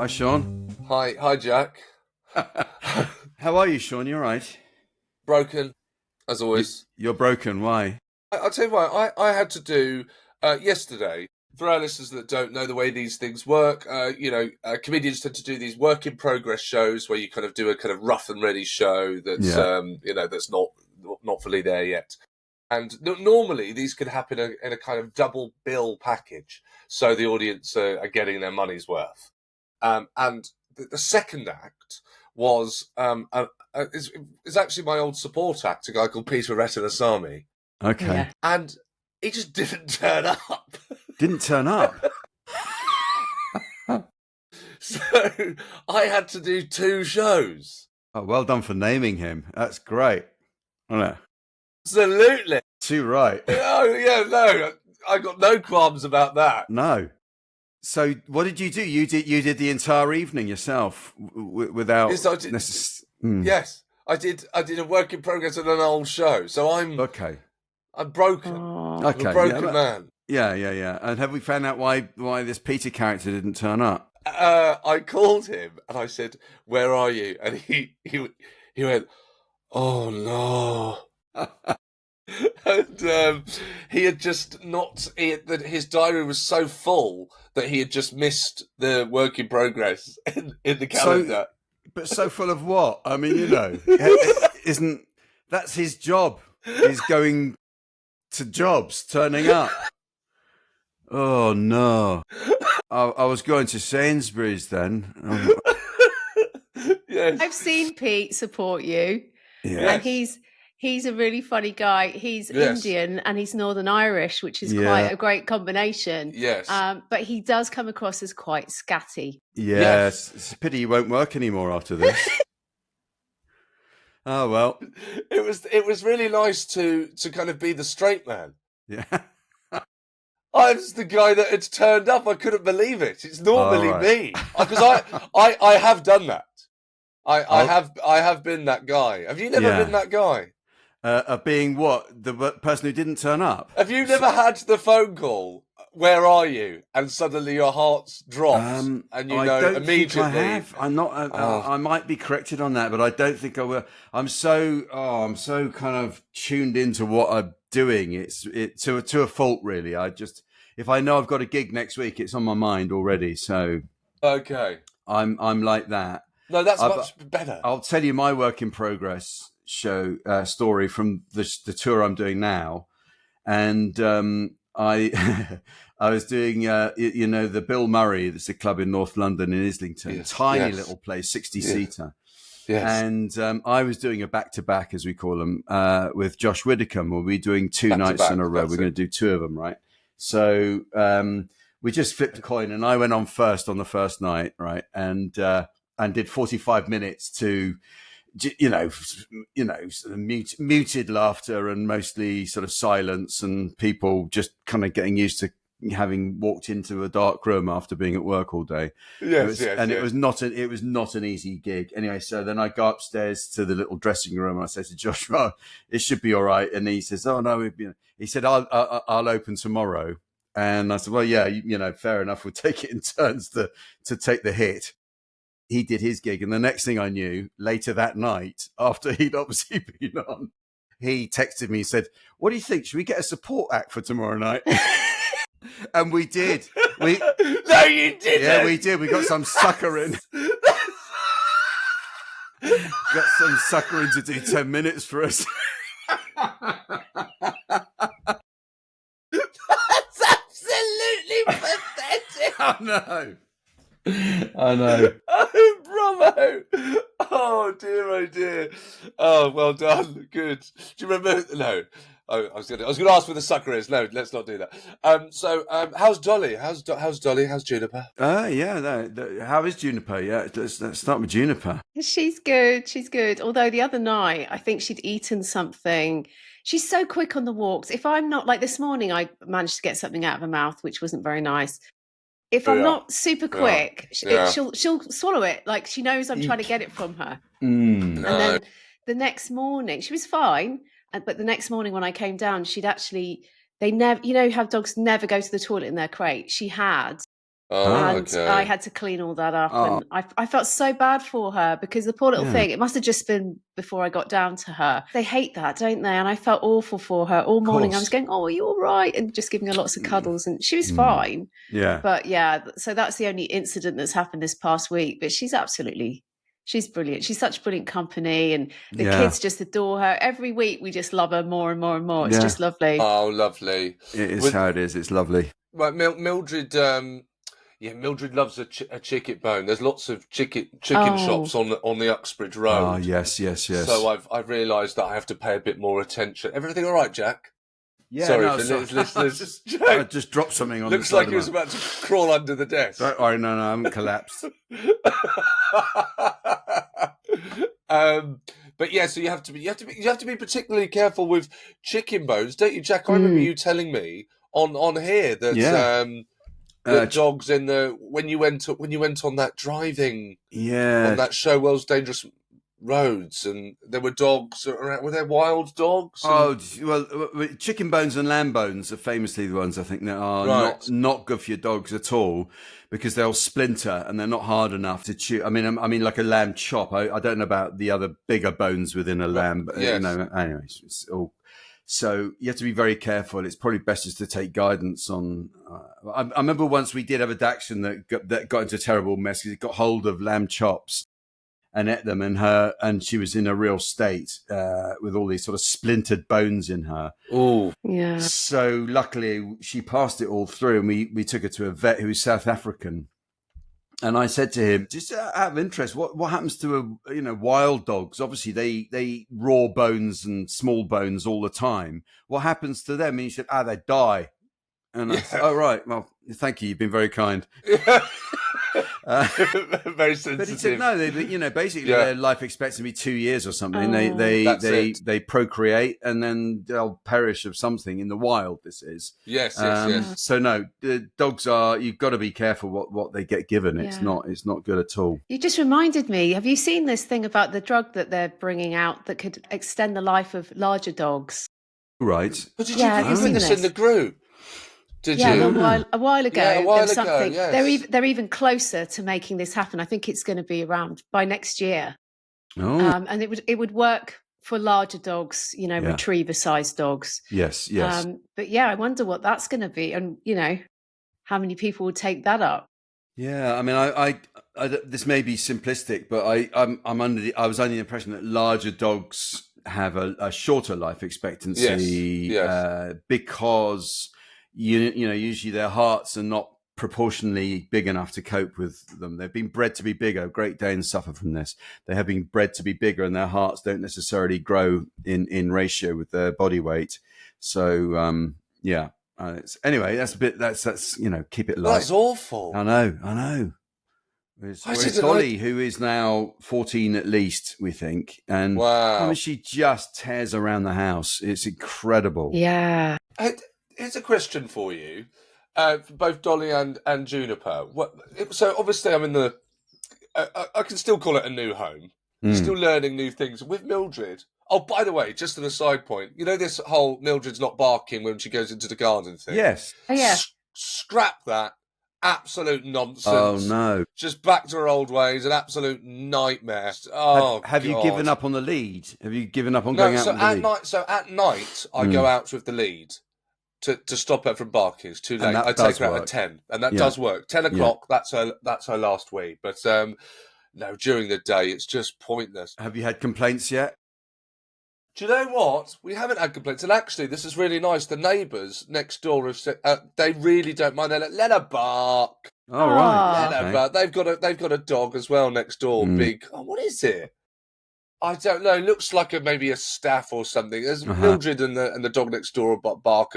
Hi, Sean. Hi, Jack. How are you, Sean? You all right? Broken, as always. You're broken. Why? I'll tell you what, I had to do yesterday. For our listeners that don't know the way these things work, comedians tend to do these work in progress shows where you kind of do a kind of rough and ready show that's, Yeah. that's not fully there yet. And normally these could happen in a kind of double bill package, so the audience are getting their money's worth. And the second act was is actually my old support act, a guy called Peter Retinasamy, Okay. Yeah. and he just didn't turn up. Didn't turn up. So I had to do 2 shows. Oh, well done for naming him. That's great. Isn't it? Absolutely. Too right. Oh yeah, no, I got no qualms about that. No. So what did you do? You did the entire evening yourself without Yes, I did. Yes, I did a work in progress and an old show. So I'm broken. Oh. Okay. I'm a broken man. Yeah. And have we found out why this Peter character didn't turn up? I called him and I said, "Where are you?" And he went, "Oh no." And he had just his diary was so full that he had just missed the work in progress in the calendar. So full of what? I mean, isn't that's his job? He's going to jobs, turning up. Oh no! I was going to Sainsbury's then. Yes. I've seen Pete support you, Yeah. and he's a really funny guy. He's Indian and he's Northern Irish, which is quite a great combination. Yes. But he does come across as quite scatty. Yes. It's a pity he won't work anymore after this. Oh well. It was really nice to kind of be the straight man. Yeah. I was the guy that had turned up. I couldn't believe it. It's normally me, because I have done that. I have been that guy. Have you never been that guy? Of being what? The person who didn't turn up? Have you never had the phone call, "Where are you?" and suddenly your heart's dropped and you I know don't immediately? think I have. I'm not. I might be corrected on that, but I don't think I will. I'm so kind of tuned into what I'm doing. It's to a fault, really. If I know I've got a gig next week, it's on my mind already. So Okay, I'm like that. no, that's much better. I'll tell you my work in progress show story from the tour I'm doing now, and I I was doing the Bill Murray. That's a club in North London in Islington, tiny little place, 60-seater. Yes. And I was doing a back-to-back, as we call them, with Josh Widdicombe. We'll be doing 2 nights in a row. We're going to do 2 of them, right? So we just flipped a coin, and I went on first on the first night, right? And did 45 minutes to, sort of muted laughter and mostly sort of silence and people just kind of getting used to having walked into a dark room after being at work all day. It was not an easy gig. Anyway, so then I go upstairs to the little dressing room and I say to Josh, "Oh, it should be all right." And he says, "Oh no," he said, I'll open tomorrow." And I said, "Well, yeah, fair enough. We'll take it in turns to take the hit." He did his gig, and the next thing I knew, later that night, after he'd obviously been on, he texted me and said, "What do you think? Should we get a support act for tomorrow night?" And we did. No, you didn't. Yeah, we did. We got some sucker in. Got some sucker in to do 10 minutes for us. That's absolutely pathetic. I know. Oh, bravo. Oh, dear. Oh, well done. Good. Do you remember? No. Oh, I was going to ask where the sucker is. No, let's not do that. So, how's Dolly? How's Dolly? How's Juniper? How is Juniper? Yeah, let's start with Juniper. She's good. Although the other night, I think she'd eaten something. She's so quick on the walks. If I'm not, like this morning, I managed to get something out of her mouth, which wasn't very nice. If I'm not super quick, she'll swallow it. Like she knows I'm trying to get it from her. And then the next morning, she was fine. But the next morning when I came down, they never, how dogs never go to the toilet in their crate. She had And I had to clean all that up. And I felt so bad for her because the poor little thing, it must have just been before I got down to her. They hate that, don't they? And I felt awful for her all morning. I was going, oh, are you all right? And just giving her lots of cuddles. And she was fine. Yeah. But so that's the only incident that's happened this past week. But she's brilliant. She's such brilliant company. And the kids just adore her. Every week we just love her more and more and more. It's just lovely. Oh, lovely. It is how it is. It's lovely. Right, Mildred... Mildred loves a chicken bone. There's lots of chicken shops on the Uxbridge Road. Oh, yes. So I've realised that I have to pay a bit more attention. Everything all right, Jack? Yeah, sorry for listeners. I just dropped something on. Looks like he was about to crawl under the desk. Don't worry, no, I haven't collapsed. But yeah, so you have to be particularly careful with chicken bones, don't you, Jack? I remember you telling me on here that. The dogs in when you went on that driving on that show, World's Dangerous Roads, and there were dogs around. Were there wild dogs? Oh well, chicken bones and lamb bones are famously the ones I think that are not good for your dogs at all because they'll splinter and they're not hard enough to chew. I mean like a lamb chop. I don't know about the other bigger bones within a lamb, but anyways, it's all. So you have to be very careful. It's probably best just to take guidance on. I remember once we did have a Dachshund that got into a terrible mess because it got hold of lamb chops and ate them, and she was in a real state with all these sort of splintered bones in her. Oh, yeah. So luckily she passed it all through, and we took her to a vet who was South African. And I said to him, just out of interest, what happens to wild dogs? Obviously, they raw bones and small bones all the time. What happens to them? And he said, they die. And I said, oh, right. Well, thank you. You've been very kind. Very sensitive. But he said, no, basically their life expectancy be 2 years or something. They procreate and then they'll perish of something in the wild. This is yes. So no, the dogs you've got to be careful what they get given. It's not good at all. You just reminded me. Have you seen this thing about the drug that they're bringing out that could extend the life of larger dogs? Right. But did you put this in the group? Did you? A while ago. Yeah, a while ago, yes. They're even closer to making this happen. I think it's going to be around by next year. Oh. And it would work for larger dogs, retriever-sized dogs. Yes. But I wonder what that's going to be, and how many people would take that up. Yeah, I mean, I this may be simplistic, but I was under the impression that larger dogs have a shorter life expectancy. Yes. Because usually their hearts are not proportionally big enough to cope with them. They've been bred to be bigger. Great Danes suffer from this. They have been bred to be bigger, and their hearts don't necessarily grow in ratio with their body weight. So anyway, that's keep it light. That's awful. I know. It's Dolly, who is now 14 at least, we think, and wow, she just tears around the house. It's incredible. Yeah. Here's a question for you, for both Dolly and Juniper. So obviously I'm in the... I can still call it a new home. Still learning new things. With Mildred... Oh, by the way, just an aside point. This whole Mildred's not barking when she goes into the garden thing? Yes. Oh, yeah. Scrap that. Absolute nonsense. Oh, no. Just back to her old ways. An absolute nightmare. Have you given up on the lead? Have you given up on going out with the lead? So at night, I go out with the lead. To stop her from barking. It's too late. I take her out at 10, and that does work. 10 o'clock. That's her last wee. But no, during the day, it's just pointless. Have you had complaints yet? Do you know what? We haven't had complaints, and actually, this is really nice. The neighbours next door have said they really don't mind. They're like, let her bark. Oh, right. Let her bark. They've got a dog as well next door. Big. Oh, what is it? I don't know. It looks like maybe a staff or something. There's Mildred and the dog next door bark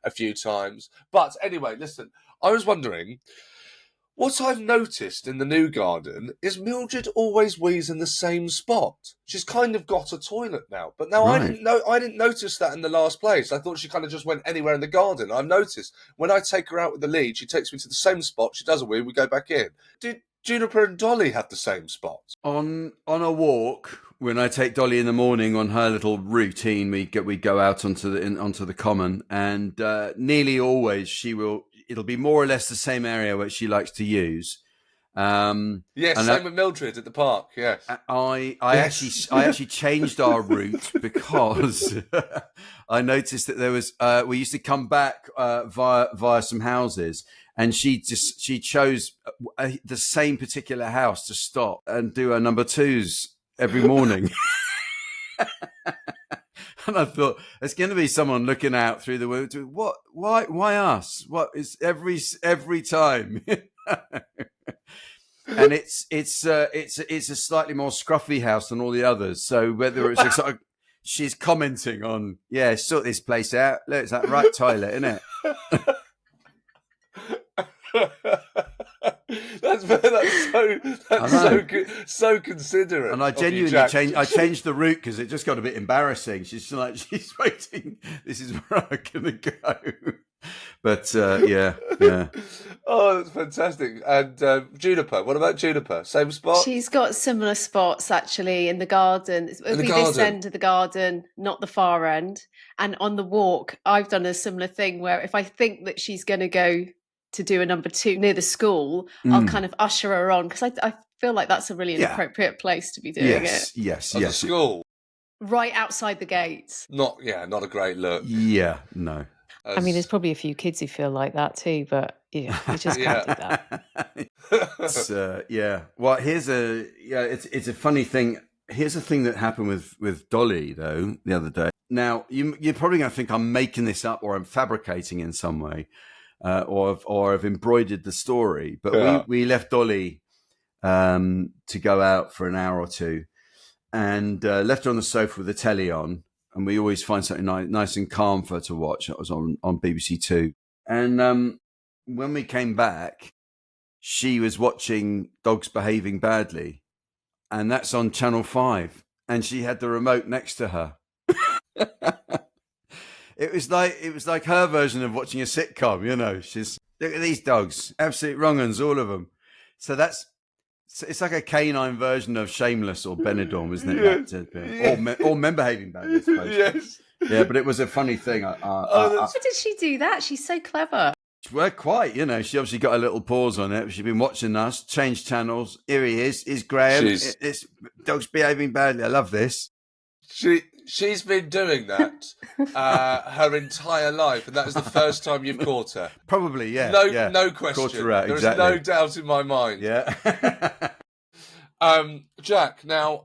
a few times. But anyway, listen. I was wondering, what I've noticed in the new garden is Mildred always wees in the same spot. She's kind of got a toilet now. But now I didn't notice that in the last place. I thought she kind of just went anywhere in the garden. I've noticed when I take her out with the lead, she takes me to the same spot. She does a wee, we go back in. Did Juniper and Dolly have the same spot? On a walk, when I take Dolly in the morning on her little routine, we go out onto the common, and nearly always she will. it'll be more or less the same area which she likes to use. Yes, same with Mildred at the park. Yes, I actually changed our route because I noticed that there was we used to come back via some houses, and she chose the same particular house to stop and do her number twos every morning. And I thought, there's going to be someone looking out through the window. What? Why us? What is every time? And it's a slightly more scruffy house than all the others. So whether it's sort of, she's commenting on, sort this place out. Look, it's that right toilet, isn't it? That's so considerate. And I genuinely changed the route because it just got a bit embarrassing. She's waiting. This is where I'm gonna go. But yeah. Oh, that's fantastic. And Juniper, what about Juniper? Same spot? She's got similar spots actually in the garden. It'll be this end of the garden, not the far end. And on the walk, I've done a similar thing where if I think that she's going to go to do a number two near the school, I'll kind of usher her on because I feel like that's a really inappropriate place to be doing it. Yes. The school, right outside the gates. Not a great look. Yeah, no. I mean, there's probably a few kids who feel like that too, but you just can't do that. Well, it's a funny thing. Here's a thing that happened with Dolly though the other day. Now you're probably going to think I'm making this up or I'm fabricating in some way, or I've embroidered the story. But we left Dolly to go out for an hour or two, and left her on the sofa with the telly on. And we always find something nice and calm for her to watch. That was on BBC Two. And when we came back, she was watching Dogs Behaving Badly. And that's on Channel 5. And she had the remote next to her. It was like her version of watching a sitcom, you know. She's, look at these dogs. Absolute wrong uns, all of them. So it's like a canine version of Shameless or Benidorm, isn't it? Or Men Behaving Badly, I suppose. Yes. Yeah, but it was a funny thing. How did she do that? She's so clever. Well, quite. You know, she obviously got a little pause on it. She's been watching us, changed channels. Here he is. Here's Graham. It's Dogs Behaving Badly. I love this. She's been doing that her entire life, and that is the first time you've caught her. Probably, yeah. No question. Caught her out, There's exactly. no doubt in my mind. Yeah. Jack, now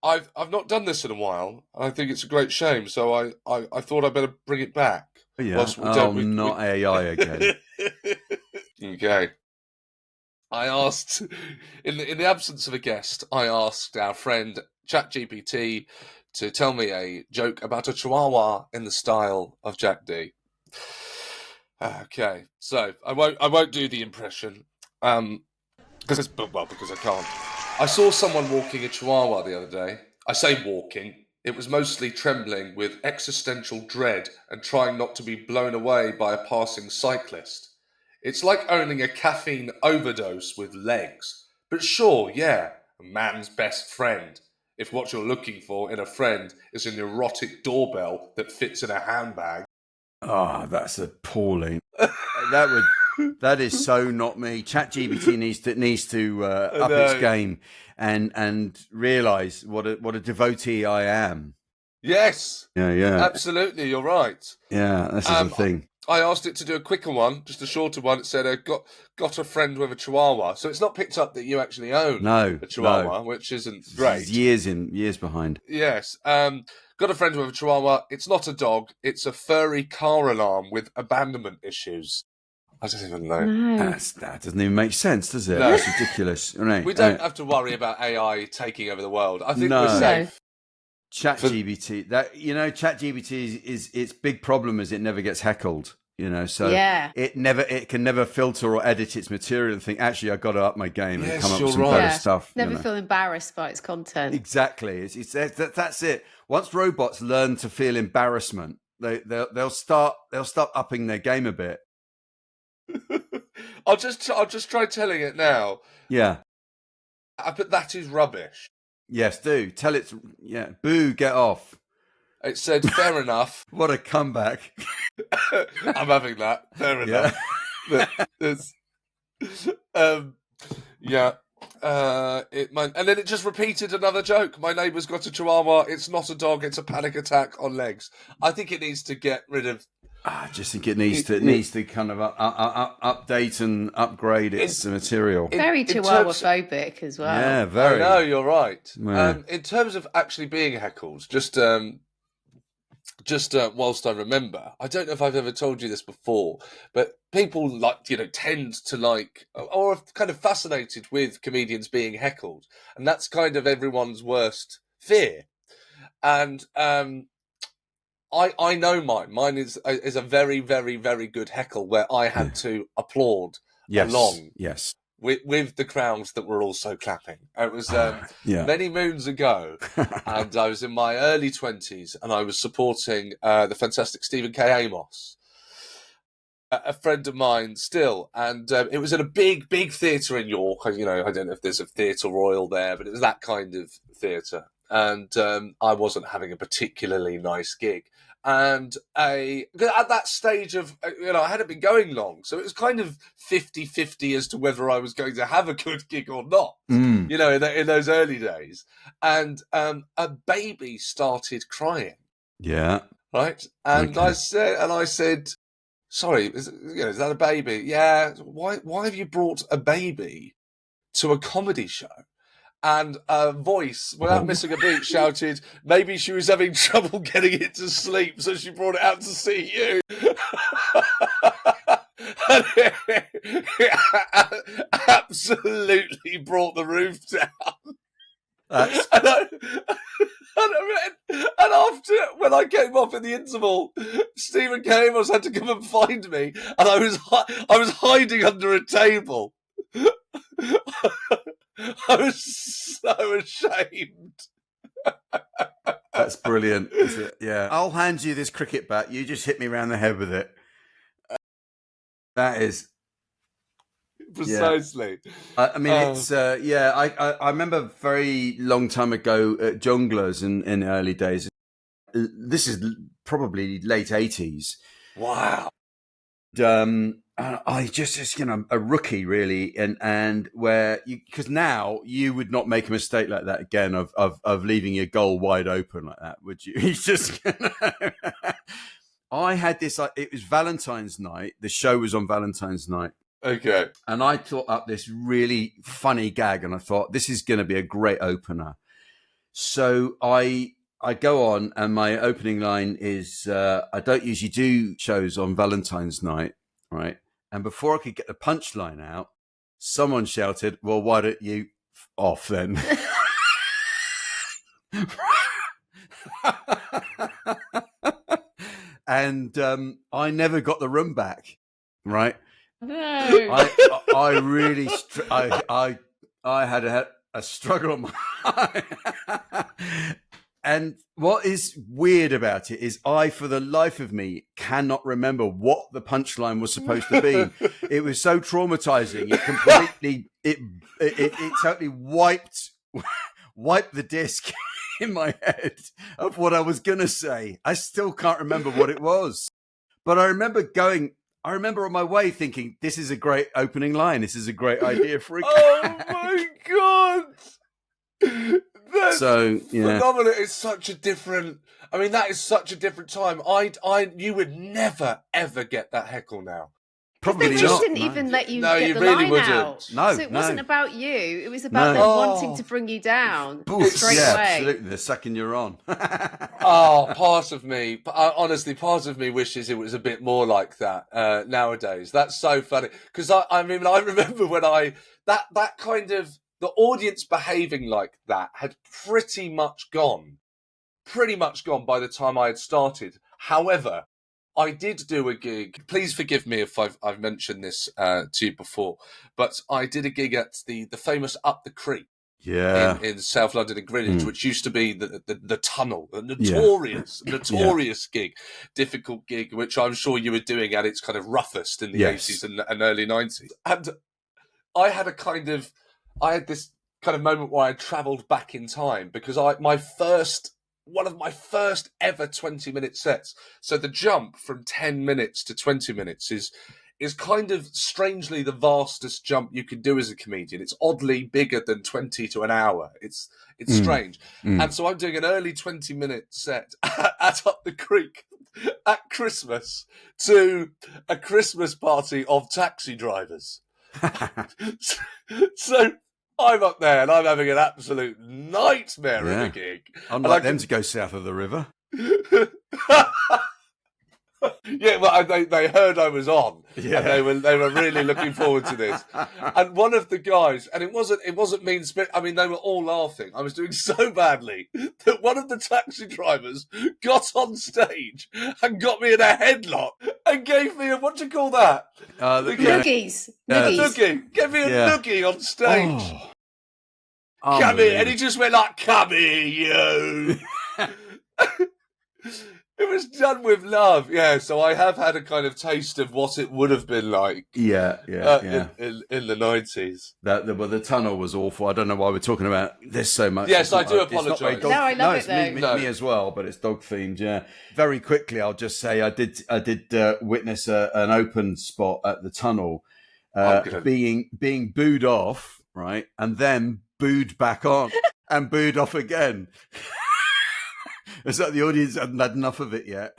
I've not done this in a while. I think it's a great shame, so I thought I'd better bring it back. Yeah. Not AI again. Okay. I asked, in the absence of a guest, I asked our friend ChatGPT to tell me a joke about a chihuahua in the style of Jack D. Okay, so I won't do the impression, because I can't. I saw someone walking a chihuahua the other day. I say walking. It was mostly trembling with existential dread and trying not to be blown away by a passing cyclist. It's like owning a caffeine overdose with legs. But sure, yeah, a man's best friend. If what you're looking for in a friend is an erotic doorbell that fits in a handbag. Oh, that's appalling. That is so not me. ChatGPT needs to up its game and realise what a devotee I am. Yes. Yeah. Absolutely, you're right. Yeah, this is the thing. I asked it to do a quicker one, just a shorter one. It said, got a friend with a chihuahua. So it's not picked up that you actually own a chihuahua, which isn't great. Years behind. Yes. Got a friend with a chihuahua. It's not a dog. It's a furry car alarm with abandonment issues. I don't even know. No. That doesn't even make sense, does it? No. That's ridiculous. Right. We don't have to worry about AI taking over the world. I think we're safe. ChatGPT, ChatGPT is its big problem is it never gets heckled. So it can never filter or edit its material and think, actually, I've got to up my game and come up with some better stuff. Never feel embarrassed by its content. Exactly. That's it. Once robots learn to feel embarrassment, they'll start upping their game a bit. I'll just try telling it now. Yeah. But that is rubbish. Yes, do. Tell it, boo, get off. It said, "Fair enough." What a comeback! I'm having that. Fair enough. Yeah. And then it just repeated another joke. My neighbour's got a chihuahua. It's not a dog. It's a panic attack on legs. I think it needs to get rid of. I just think it needs to kind of update and upgrade its material. Very chihuahua-phobic as well. Yeah, very. I know, you're right. Yeah. In terms of actually being heckled, just whilst I remember, I don't know if I've ever told you this before, but people tend to like, or are kind of fascinated with comedians being heckled, and that's kind of everyone's worst fear. And I know mine. Mine is a very, very, very good heckle where I had to applaud along. Yes. With the crowds that were also clapping. It was many moons ago, and I was in my early 20s, and I was supporting the fantastic Stephen K. Amos, a friend of mine still, and it was at a big, big theatre in York. I don't know if there's a Theatre Royal there, but it was that kind of theatre, and I wasn't having a particularly nice gig. And at that stage of, I hadn't been going long, so it was kind of 50-50 as to whether I was going to have a good gig or not, in those early days. And a baby started crying. Yeah. Right? And I said, sorry, is that a baby? Yeah. Why have you brought a baby to a comedy show? And a voice, without missing a beat, shouted, maybe she was having trouble getting it to sleep, so she brought it out to see you. And it absolutely brought the roof down. And after, when I came off in the interval, Stephen K. Amos had to come and find me, and I was hiding under a table. I was so ashamed. That's brilliant, is it? Yeah. I'll hand you this cricket bat. You just hit me around the head with it. That is precisely. Yeah. I mean, it's I remember very long time ago at Jongleurs in the early days. This is probably late 80s. Wow. I just a rookie really, and where because now you would not make a mistake like that again of leaving your goal wide open like that, would you? He's just. I had this. It was Valentine's night. The show was on Valentine's night. Okay. And I thought up this really funny gag, and I thought this is going to be a great opener. So I go on, and my opening line is, I don't usually do shows on Valentine's night, right? And before I could get the punchline out, someone shouted, well, why don't you off then? And I never got the room back, right? No. I really, I had a struggle on my And what is weird about it is I, for the life of me, cannot remember what the punchline was supposed to be. It was so traumatizing. It completely, it totally wiped the disc in my head of what I was going to say. I still can't remember what it was. But I remember on my way thinking, this is a great opening line. This is a great idea for a gag. Oh my God. That's phenomenal. It's such a different. I mean, that is such a different time. You would never ever get that heckle now. Probably they just didn't even let you get the really line wouldn't. out. No, so it wasn't about you. It was about them wanting to bring you down straight away. Absolutely. The second you're on. Part of me, honestly, part of me wishes it was a bit more like that nowadays. That's so funny because I remember when that kind of. The audience behaving like that had pretty much gone by the time I had started. However, I did do a gig. Please forgive me if I've mentioned this to you before, but I did a gig at the famous Up the Creek in South London and Greenwich, which used to be the tunnel, a notorious gig, difficult gig, which I'm sure you were doing at its kind of roughest in the 80s and early 90s. And I had this kind of moment where I travelled back in time because my first one of my first ever 20-minute sets. So the jump from 10 minutes to 20 minutes is kind of strangely the vastest jump you can do as a comedian. It's oddly bigger than 20 to an hour. It's strange. And so I'm doing an early 20-minute set at Up the Creek at Christmas to a Christmas party of taxi drivers. So I'm up there and I'm having an absolute nightmare of a gig. Unlike them to go south of the river. Yeah, well, they heard I was on, and they were really looking forward to this. And one of the guys, and it wasn't mean spirit. I mean, they were all laughing. I was doing so badly that one of the taxi drivers got on stage and got me in a headlock and gave me a, what do you call that? Noogies. Noogie. Gave me a noogie on stage. Come here, and he just went like, "Come here, you." It was done with love, so I have had a kind of taste of what it would have been like. In the 90s. The tunnel was awful. I don't know why we're talking about this so much. Yes, I do apologise. No, I love it though. Me as well, but it's dog themed. Yeah. Very quickly, I'll just say I did witness an open spot at the tunnel, being booed off, right, and then booed back on and booed off again. It's like the audience hadn't had enough of it yet.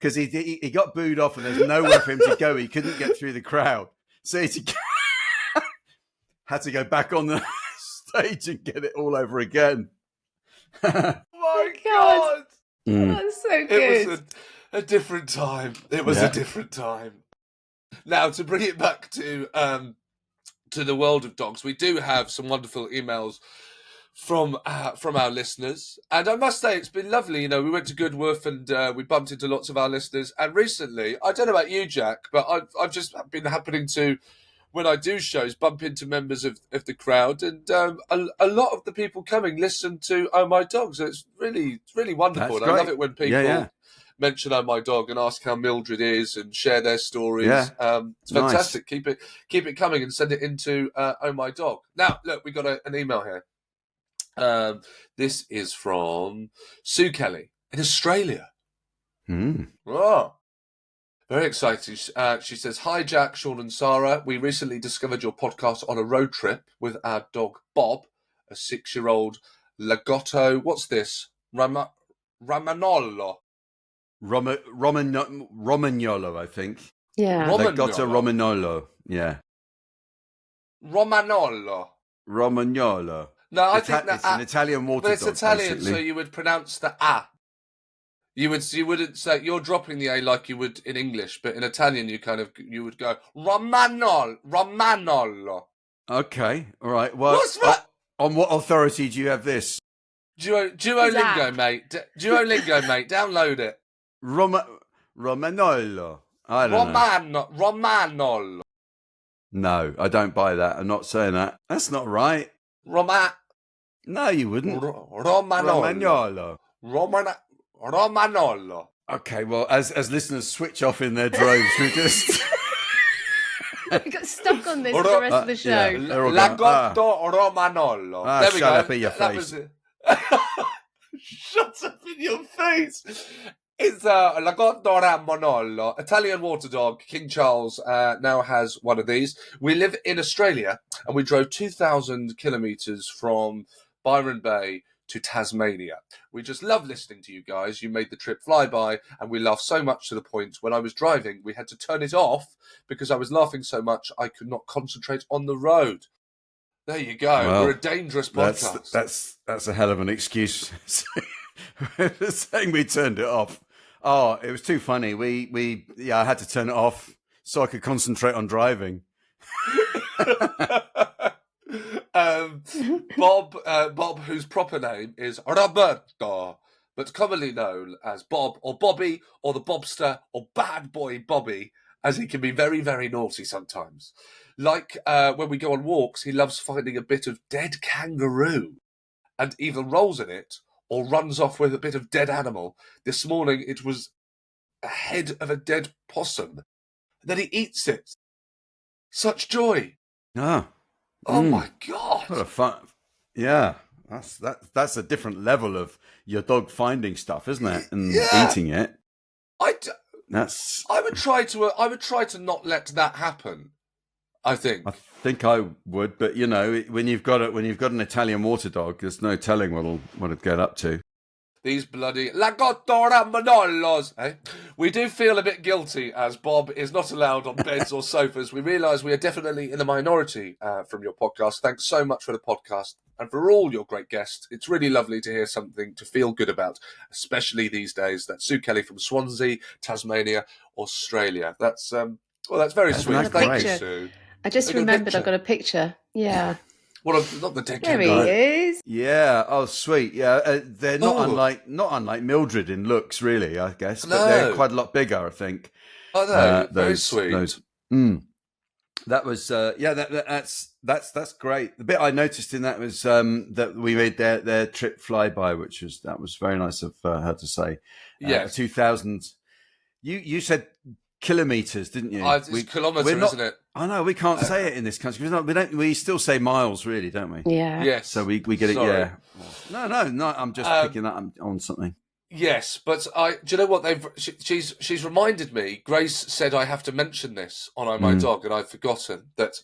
Because he got booed off and there's nowhere for him to go. He couldn't get through the crowd. So he had to go back on the stage and get it all over again. My God. That's so good. It was a different time. It was a different time. Now, to bring it back to the world of dogs, we do have some wonderful emails from our listeners, and I must say it's been lovely. You know, we went to Goodwolf and we bumped into lots of our listeners, and recently, I don't know about you, Jack, but I've just been happening to, when I do shows, bump into members of the crowd, and a lot of the people coming listen to Oh My Dog, so it's really wonderful. And I love it when people mention Oh My Dog and ask how Mildred is and share their stories. It's fantastic. Nice. Keep it coming and send it into Oh My Dog. Now, look, we got an email here. This is from Sue Kelly in Australia. Oh, very exciting. She says, "Hi, Jack, Sean and Sarah. We recently discovered your podcast on a road trip with our dog Bob, a 6-year-old Lagotto. What's this? Romagnolo. Romagnolo, I think. Yeah. Lagotto Romagnolo. Yeah. Romagnolo. No, I think that it's an Italian water dog. But it's Italian, basically. so you would pronounce the A. You wouldn't say, you're dropping the A like you would in English, but in Italian you would go Romagnolo. Okay, all right. Well, what's that? On what authority do you have this? Duolingo, mate. Duolingo, mate. Download it. Romagnolo. I don't know. Romagnolo. No, I don't buy that. I'm not saying that. That's not right. No, you wouldn't. Romagnolo. Romagnolo. Okay, well, as listeners switch off in their droves, we just... We got stuck on this for the rest of the show. Lagotto Romagnolo. There we shut go. Up in your face. Shut up in your face. It's Lagotto Romagnolo, Italian water dog. King Charles now has one of these. We live in Australia and we drove 2,000 kilometres from Byron Bay to Tasmania. We just love listening to you guys. You made the trip fly by and we laughed so much to the point when I was driving, we had to turn it off because I was laughing so much I could not concentrate on the road. There you go. Well, we're a dangerous podcast. That's a hell of an excuse. Saying we turned it off. Oh, it was too funny. I had to turn it off so I could concentrate on driving. Bob, whose proper name is Roberto, but commonly known as Bob or Bobby or the Bobster or Bad Boy Bobby, as he can be very, very naughty sometimes. Like when we go on walks, he loves finding a bit of dead kangaroo and either rolls in it or runs off with a bit of dead animal. This morning it was a head of a dead possum. And then he eats it. Such joy. Oh. Oh my God. What a fun. Yeah. That's a different level of your dog finding stuff, isn't it? And eating it. I would try to not let that happen. I think I would, but when you've got an Italian water dog, there's no telling what it'll get up to. These bloody Lagottora Manolos. Eh? We do feel a bit guilty as Bob is not allowed on beds or sofas. We realise we are definitely in the minority from your podcast. Thanks so much for the podcast and for all your great guests. It's really lovely to hear something to feel good about, especially these days. That's Sue Kelly from Swansea, Tasmania, Australia. That's very sweet. Thank you, Sue. I just remembered I've got a picture. Yeah. Well, not the There he is. Yeah. Oh, sweet. Yeah. They're not unlike Mildred in looks, really. I guess, but they're quite a lot bigger. I think. Oh no, very sweet. That was that's great. The bit I noticed in that was that we made their trip flyby, that was very nice of her to say. Yeah, 2,000. You said kilometers, didn't you? It's kilometer, isn't it? I know we can't say it in this country. We still say miles, really, don't we? Yeah. Yes. So we get it. Yeah. No. I'm just picking that on something. Yes, but do you know what she's reminded me? Grace said I have to mention this on My Dog, and I've forgotten that.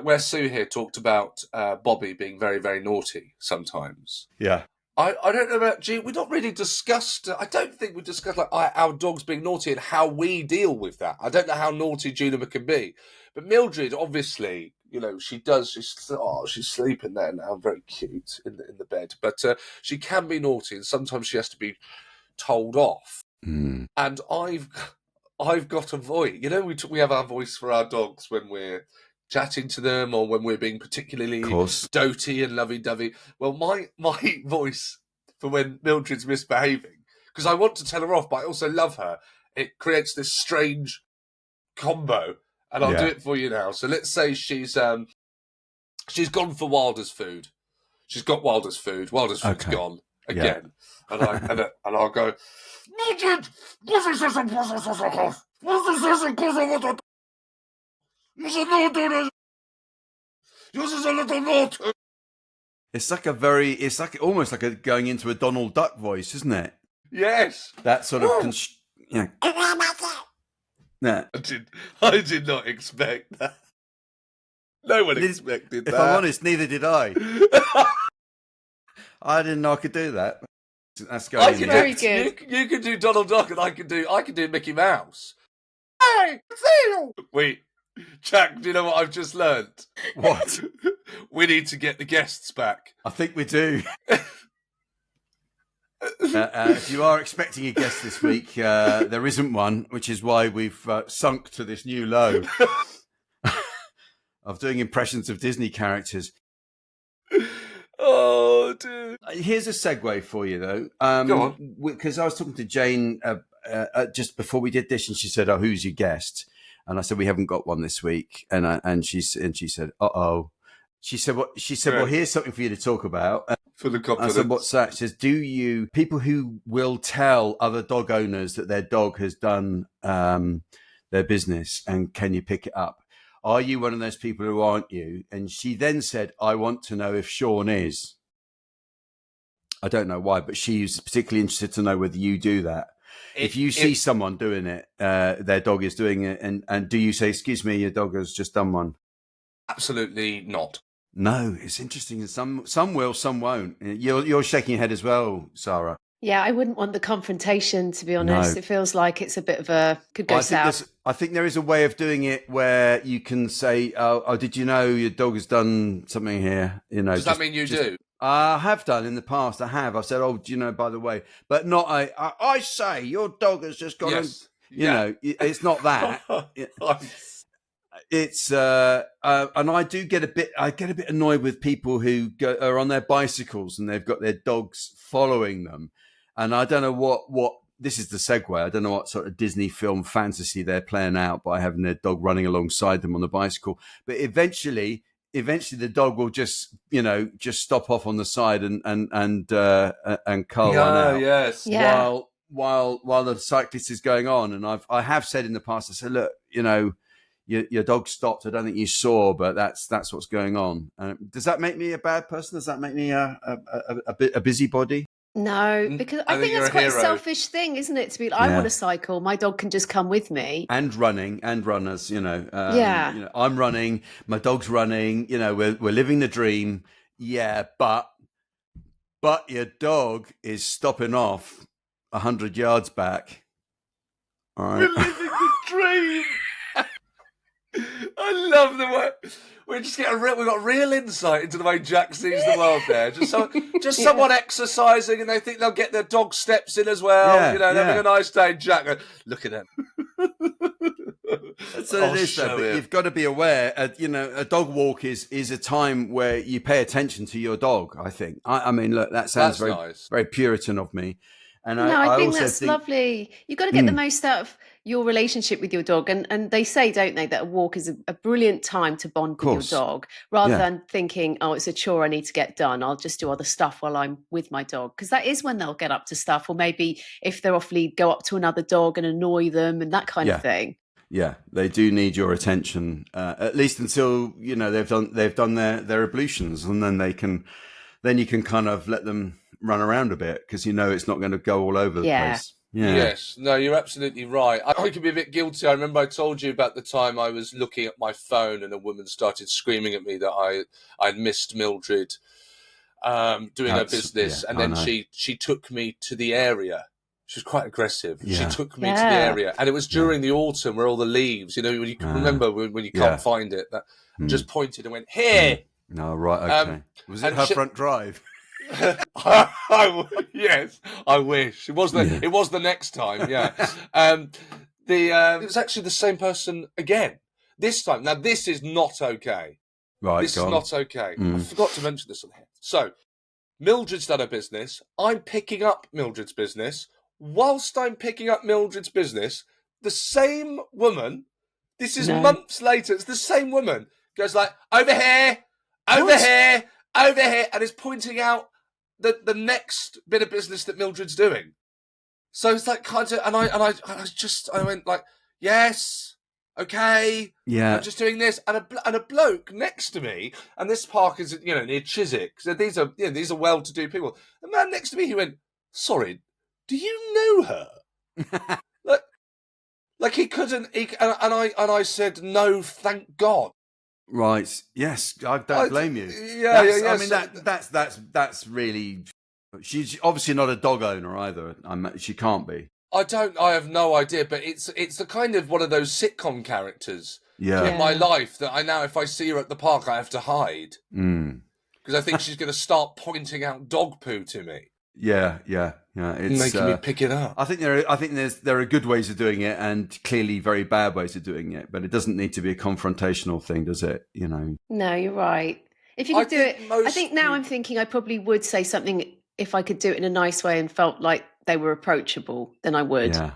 Where Sue here talked about Bobby being very, very naughty sometimes. Yeah. I don't know about G. We've not really discussed. I don't think we discussed our dogs being naughty and how we deal with that. I don't know how naughty Junima can be, but Mildred, obviously, she does. She's sleeping there now, very cute in the bed. But she can be naughty, and sometimes she has to be told off. Mm. And I've got a voice. We have our voice for our dogs when we're chatting to them or when we're being particularly doty and lovey-dovey. Well, my voice for when Mildred's misbehaving, because I want to tell her off, but I also love her, it creates this strange combo, and I'll do it for you now. So let's say she's gone for Wilder's food. She's got Wilder's food. Wilder's food's gone again. Yeah. And I'll go, Mildred, It's almost like going into a Donald Duck voice, isn't it? Yes. That sort of I did not expect that. No one expected that. If I'm honest, neither did I. I didn't know I could do that. That's going. Very good. You can do Donald Duck, and I can do Mickey Mouse. Hey, Theo! Wait, Jack, do you know what I've just learnt? What? We need to get the guests back. I think we do. If you are expecting a guest this week, there isn't one, which is why we've sunk to this new low of doing impressions of Disney characters. Oh, dude. Here's a segue for you, though. Go on. Because I was talking to Jane just before we did this, and she said, "Oh, who's your guest?" And I said, "We haven't got one this week." And she said, "Uh-oh." She said, "What?" She said, "Well, here's something for you to talk about." For the confidence. I said, "What's that?" She says, people who will tell other dog owners that their dog has done their business, and can you pick it up? Are you one of those people who aren't you? And she then said, "I want to know if Sean is." I don't know why, but she's particularly interested to know whether you do that. If you see someone doing it, their dog is doing it, and do you say, "Excuse me, your dog has just done one"? Absolutely not. No, it's interesting. Some will, some won't. You're shaking your head as well, Sarah. Yeah, I wouldn't want the confrontation, to be honest. No. It feels like it's a bit of could go south. I think there is a way of doing it where you can say, oh, did you know your dog has done something here? Does that mean you do? I have done in the past. I have. I've said, "Oh, do you know, by the way," but not. I say your dog has just gone. Yes. It's not that. It's and I do get a bit. I get a bit annoyed with people who are on their bicycles and they've got their dogs following them, and I don't know what. This is the segue. I don't know what sort of Disney film fantasy they're playing out by having their dog running alongside them on the bicycle. But eventually the dog will just stop off on the side and cull one out. Yes. Yeah. While the cyclist is going on. And I have said in the past, I said, look, your dog stopped. I don't think you saw, but that's what's going on. Does that make me a bad person? Does that make me a busybody? No, because I think that's quite a selfish thing, isn't it? To be like, I want to cycle, my dog can just come with me. And running and runners, Yeah. You know, I'm running, my dog's running. You know, we're living the dream. Yeah, but your dog is stopping off 100 yards back. All right. We're living the dream. I love the way we've got real insight into the way Jack sees the world there. Just someone exercising, and they think they'll get their dog steps in as well. Having a nice day. Jack, look at them. That's what it is, though. But you've got to be aware. A dog walk is a time where you pay attention to your dog. I think. I mean, look, that sounds very nice. Very Puritan of me. And I think that's lovely. You've got to get the most out of your relationship with your dog. And they say, don't they, that a walk is a brilliant time to bond with your dog, rather than thinking, oh, it's a chore I need to get done. I'll just do other stuff while I'm with my dog. Because that is when they'll get up to stuff. Or maybe if they're off lead, go up to another dog and annoy them and that kind of thing. Yeah, they do need your attention, at least until, they've done their ablutions, and then you can kind of let them run around a bit, because it's not going to go all over the place. Yeah. Yes, no, you're absolutely right. I could be a bit guilty. I remember I told you about the time I was looking at my phone and a woman started screaming at me that I'd missed Mildred doing her business, and then she took me to the area. She was quite aggressive. Yeah. She took me to the area, and it was during the autumn where all the leaves, when you can remember when you can't find it, that just pointed and went, here. No, right, okay. Was it her front drive? Yes, I wish it was. It was the next time. Yeah, it was actually the same person again. This time, now this is not okay. Right, this is not okay. I forgot to mention this on here. So, Mildred's done her business. I'm picking up Mildred's business. Whilst I'm picking up Mildred's business, the same woman. This is months later. It's the same woman goes like, over here, over here, over here, and is pointing out the next bit of business that Mildred's doing. So it's like kind of, and I went like, yes, okay, yeah, I'm just doing this, and a bloke next to me, and this park is near Chiswick, so these are well-to-do people. The man next to me, he went, sorry, do you know her? like he couldn't, and I said no, thank God. Right. Yes, I don't blame you. Yeah. I mean, that's really. She's obviously not a dog owner either. She can't be. I have no idea, but it's the kind of one of those sitcom characters in my life that I now, if I see her at the park, I have to hide because I think she's going to start pointing out dog poo to me. Yeah. It's making me pick it up. I think there are good ways of doing it, and clearly very bad ways of doing it. But it doesn't need to be a confrontational thing, does it? No, you're right. If you could do it, I think now I'm thinking I probably would say something if I could do it in a nice way and felt like they were approachable. Then I would. Yeah.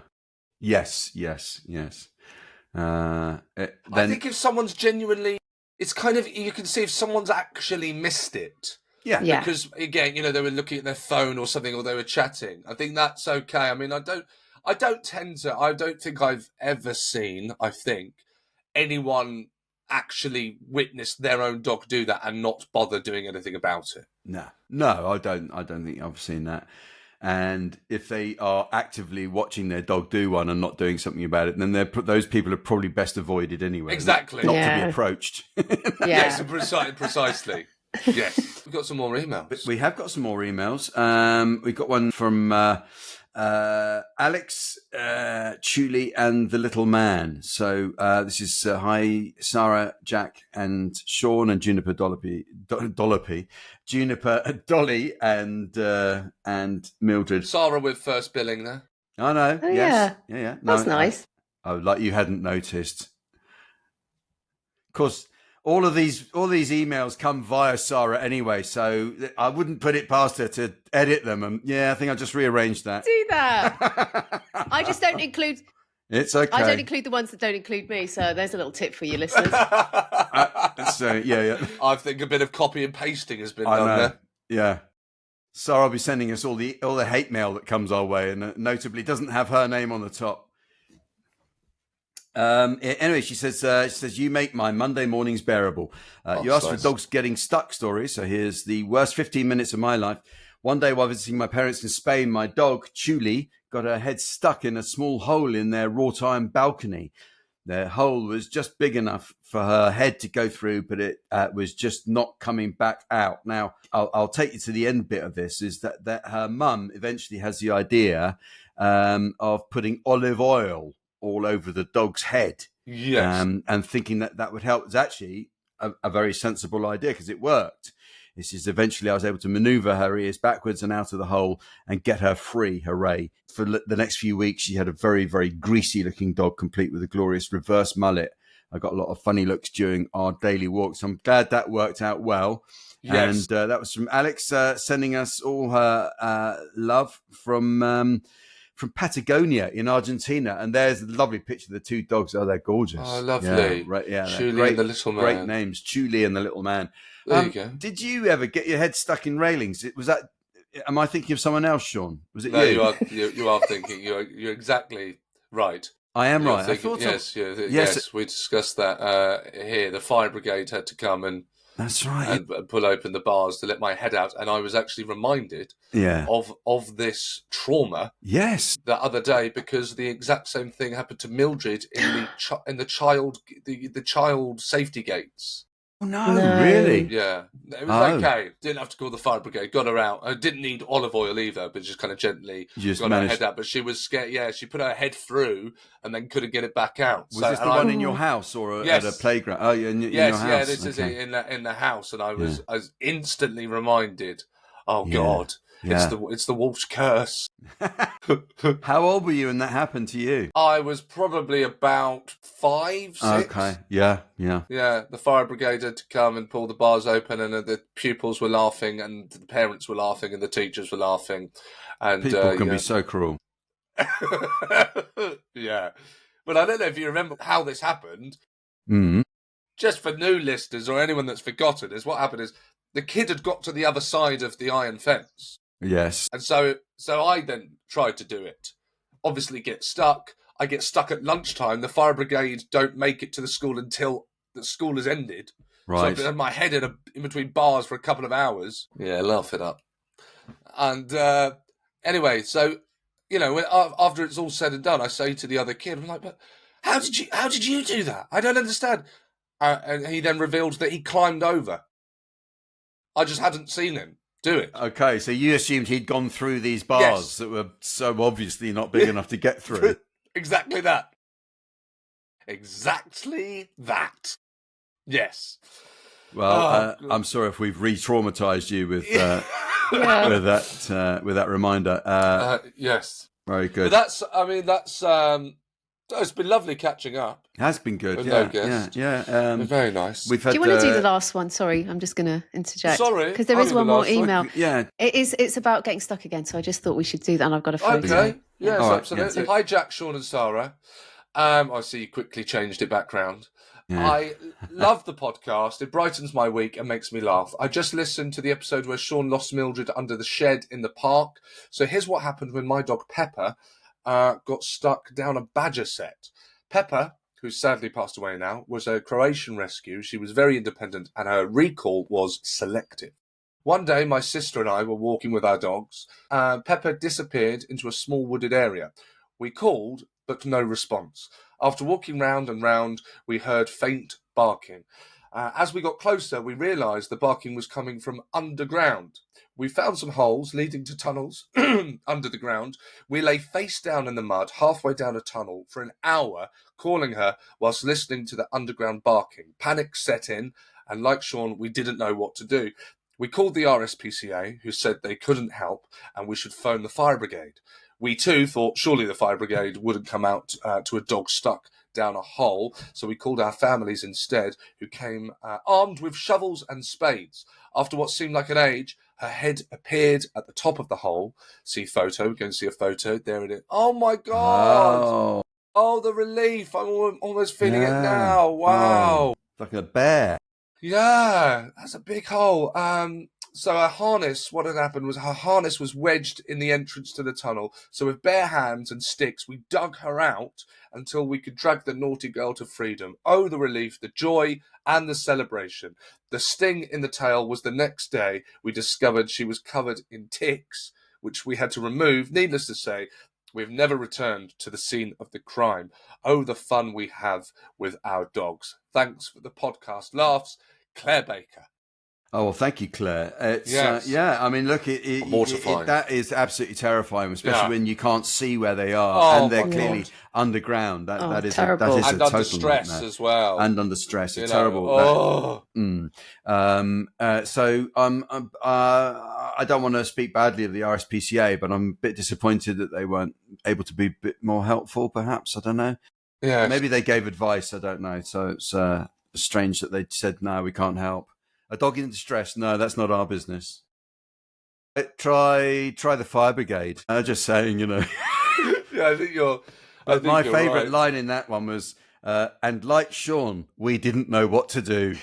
Yes. I think if someone's genuinely, it's kind of, you can see if someone's actually missed it. Yeah. Because again, they were looking at their phone or something, or they were chatting. I think that's okay. I mean, I don't think I've ever seen, anyone actually witness their own dog do that and not bother doing anything about it. No, I don't think I've seen that. And if they are actively watching their dog do one and not doing something about it, then those people are probably best avoided anyway. Exactly. Not to be approached. Yes, precisely. Yes. We've got some more emails. We have got some more emails. We've got one from Alex, Chuli, and the little man. So this is hi, Sarah, Jack, and Sean, and Juniper Dollopy, Juniper, Dolly, and Mildred. Sarah with first billing there. I know. Oh, yes. Yeah. Yeah. No, that's nice. Like you hadn't noticed. Of course. All these emails come via Sarah anyway, so I wouldn't put it past her to edit them. And I think I'll just rearrange that. Do that. I just don't include. It's okay. I don't include the ones that don't include me. So there's a little tip for you listeners. Yeah. I think a bit of copy and pasting has been done there. Yeah. Sarah will be sending us all the hate mail that comes our way, and notably doesn't have her name on the top. Anyway, she says, you make my Monday mornings bearable. You asked for dogs getting stuck stories. So here's the worst 15 minutes of my life. One day while visiting my parents in Spain, my dog, Chuli, got her head stuck in a small hole in their wrought iron balcony. The hole was just big enough for her head to go through, but it was just not coming back out. Now, I'll take you to the end bit of this, is that her mum eventually has the idea of putting olive oil all over the dog's head. Yes. And thinking that would help. It's actually a very sensible idea because it worked. This is eventually I was able to maneuver her ears backwards and out of the hole and get her free. Hooray. For the next few weeks, she had a very, very greasy looking dog, complete with a glorious reverse mullet. I got a lot of funny looks during our daily walks. I'm glad that worked out well. Yes. And that was from Alex sending us all her love from Patagonia in Argentina. And there's a lovely picture of the two dogs. Oh, they're gorgeous. Oh, lovely. Yeah, right, yeah. Chuli and the little man. Great names, Chuli and the little man. There you go. Did you ever get your head stuck in railings? Am I thinking of someone else, Sean? Was it no, you? You are thinking. You're exactly right. I am right. Thinking, yes. We discussed that here. The fire brigade had to come and that's right, and pull open the bars to let my head out, and I was actually reminded of this trauma. Yes, the other day because the exact same thing happened to Mildred in the child safety gates. Oh, no, really? Yeah. It was okay. Didn't have to call the fire brigade. Got her out. I didn't need olive oil either, but just kind of gently got her head out. But she was scared. Yeah, she put her head through and then couldn't get it back out. Was this the one in your house or at a playground? Oh, in your house? Yeah, this is in the house. And I was instantly reminded, oh, God. Yeah. It's the wolf's curse. How old were you when that happened to you? I was probably about 5, 6. Okay, yeah. Yeah, the fire brigade had to come and pull the bars open, and the pupils were laughing, and the parents were laughing, and the teachers were laughing. And people can be so cruel. Yeah, but I don't know if you remember how this happened. Mm-hmm. Just for new listeners or anyone that's forgotten, what happened is the kid had got to the other side of the iron fence. Yes. And so I then tried to do it. Obviously get stuck. I get stuck at lunchtime. The fire brigade don't make it to the school until the school has ended. Right. So I had my head in between bars for a couple of hours. Yeah, laugh it up. And anyway, so, after it's all said and done, I say to the other kid, I'm like, but how did you do that? I don't understand. And he then revealed that he climbed over. I just hadn't seen him do it. Okay, so you assumed he'd gone through these bars that were so obviously not big enough to get through. Exactly that. Yes. Well, I'm sorry if we've re-traumatized you with with that reminder. Yes. Very good. But it's been lovely catching up. It has been good. Yeah. Very nice. Do you want to do the last one? Sorry, I'm just going to interject. Sorry, because there is one more email. Yeah, it's about getting stuck again. So I just thought we should do that, and I've got a photo. Okay. Yes, absolutely. Yeah. Hi, Jack, Sean, and Sarah. I see you quickly changed it back round. Yeah. I love the podcast. It brightens my week and makes me laugh. I just listened to the episode where Sean lost Mildred under the shed in the park. So here's what happened when my dog Pepper got stuck down a badger set. Pepper, who's sadly passed away now, was a Croatian rescue. She was very independent and her recall was selective. One day, my sister and I were walking with our dogs. Pepper disappeared into a small wooded area. We called, but no response. After walking round and round, we heard faint barking. As we got closer, we realised the barking was coming from underground. We found some holes leading to tunnels under the ground. We lay face down in the mud, halfway down a tunnel, for an hour, calling her whilst listening to the underground barking. Panic set in, and like Sean, we didn't know what to do. We called the RSPCA, who said they couldn't help, and we should phone the fire brigade. We too thought surely the fire brigade wouldn't come out to a dog stuck down a hole, so we called our families instead, who came armed with shovels and spades. After what seemed like an age, her head appeared at the top of the hole. See photo, we're going to see a photo. There it is. Oh my God! Oh, the relief. I'm almost feeling it now. Wow. Like a bear. Yeah, that's a big hole. So her harness, what had happened was her harness was wedged in the entrance to the tunnel. So with bare hands and sticks, we dug her out until we could drag the naughty girl to freedom. Oh, the relief, the joy, and the celebration. The sting in the tail was the next day. We discovered she was covered in ticks, which we had to remove. Needless to say, we've never returned to the scene of the crime. Oh, the fun we have with our dogs. Thanks for the podcast laughs, Claire Baker. Oh, well, thank you, Claire. It's, Yes. I mean, look, Mortifying. that is absolutely terrifying, especially when you can't see where they are and they're clearly underground. That is terrible. a And total under stress nightmare. as well. And under stress. It's You know, terrible. I don't want to speak badly of the RSPCA, but I'm a bit disappointed that they weren't able to be a bit more helpful, perhaps. I don't know. Yeah. Maybe they gave advice. I don't know. So it's strange that they said, no, we can't help. A dog in distress? No, that's not our business. Try the fire brigade. Just saying, you know. Yeah, I think you're. My favourite line in that one was, and like Sean, we didn't know what to do.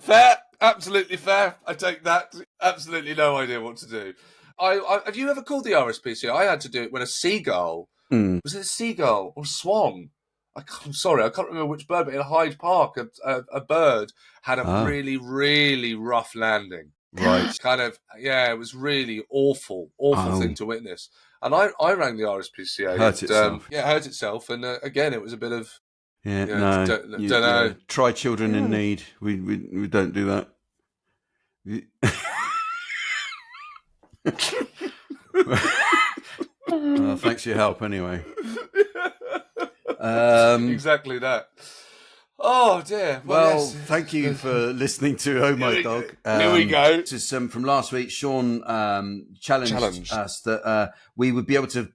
Fair, absolutely fair. I take that. Absolutely no idea what to do. Have you ever called the RSPCA? I had to do it when a seagull. Was it a seagull or swan? I'm sorry, I can't remember which bird, but in Hyde Park, a bird had a really, really rough landing. Right. Kind of, yeah, it was really awful thing to witness. And I rang the RSPCA. Hurt itself. Yeah, hurt itself. And again, it was a bit of... Yeah, no. Don't know. Try children in need. We don't do that. Well, thanks for your help anyway. Exactly that. Oh dear. Well, yes. Thank you for listening to Oh My Dog. Here we go. This is from last week. Sean challenged us that we would be able to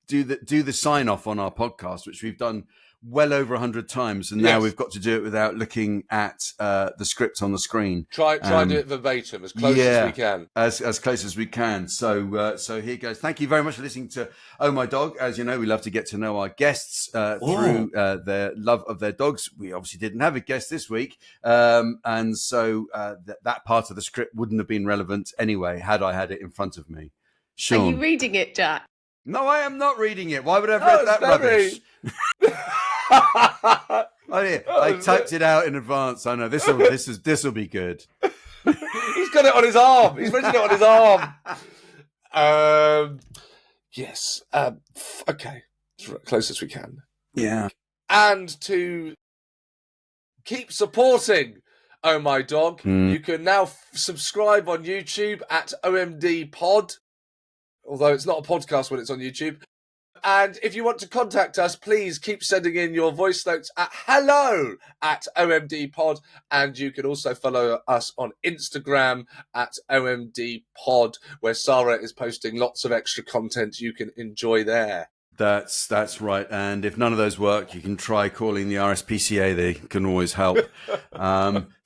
do the sign off on our podcast, which we've done well over 100 times, and now we've got to do it without looking at the script on the screen. Try and do it verbatim, as close as we can. As close as we can. So here goes. Thank you very much for listening to Oh My Dog. As you know, we love to get to know our guests through their love of their dogs. We obviously didn't have a guest this week, and so that part of the script wouldn't have been relevant anyway had I had it in front of me. Sean. Are you reading it, Jack? No, I am not reading it. Why would I have read that rubbish? I typed it out in advance. I know this will be good. He's got it on his arm. He's written it on his arm. Yes. Okay. As close as we can. Yeah. And to keep supporting Oh My Dog, you can now subscribe on YouTube at OMD Pod. Although it's not a podcast when it's on YouTube. And if you want to contact us, please keep sending in your voice notes at hello@OMDpod. And you can also follow us on Instagram at OMDpod, where Sarah is posting lots of extra content you can enjoy there. That's right. And if none of those work, you can try calling the RSPCA. They can always help.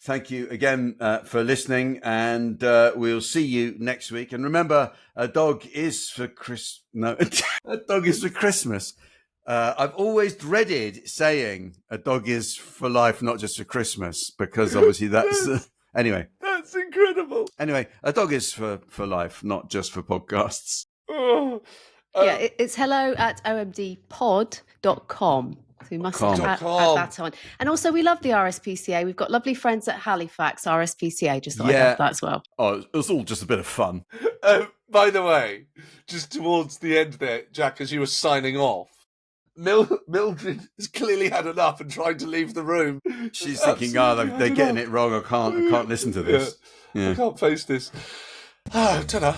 Thank you again for listening, and we'll see you next week. And remember, a dog is for a dog is for Christmas. I've always dreaded saying a dog is for life, not just for Christmas, because obviously that's anyway. That's incredible. Anyway, a dog is for life, not just for podcasts. Oh. It's hello@omdpod.com. So we must add that on. And also, we love the RSPCA. We've got lovely friends at Halifax RSPCA. Just thought I'd add that as well. Oh, it was all just a bit of fun. By the way, just towards the end there, Jack, as you were signing off, Mildred has clearly had enough and tried to leave the room. She's thinking, they're getting it wrong. I can't listen to this. Yeah. I can't face this. Ta-da.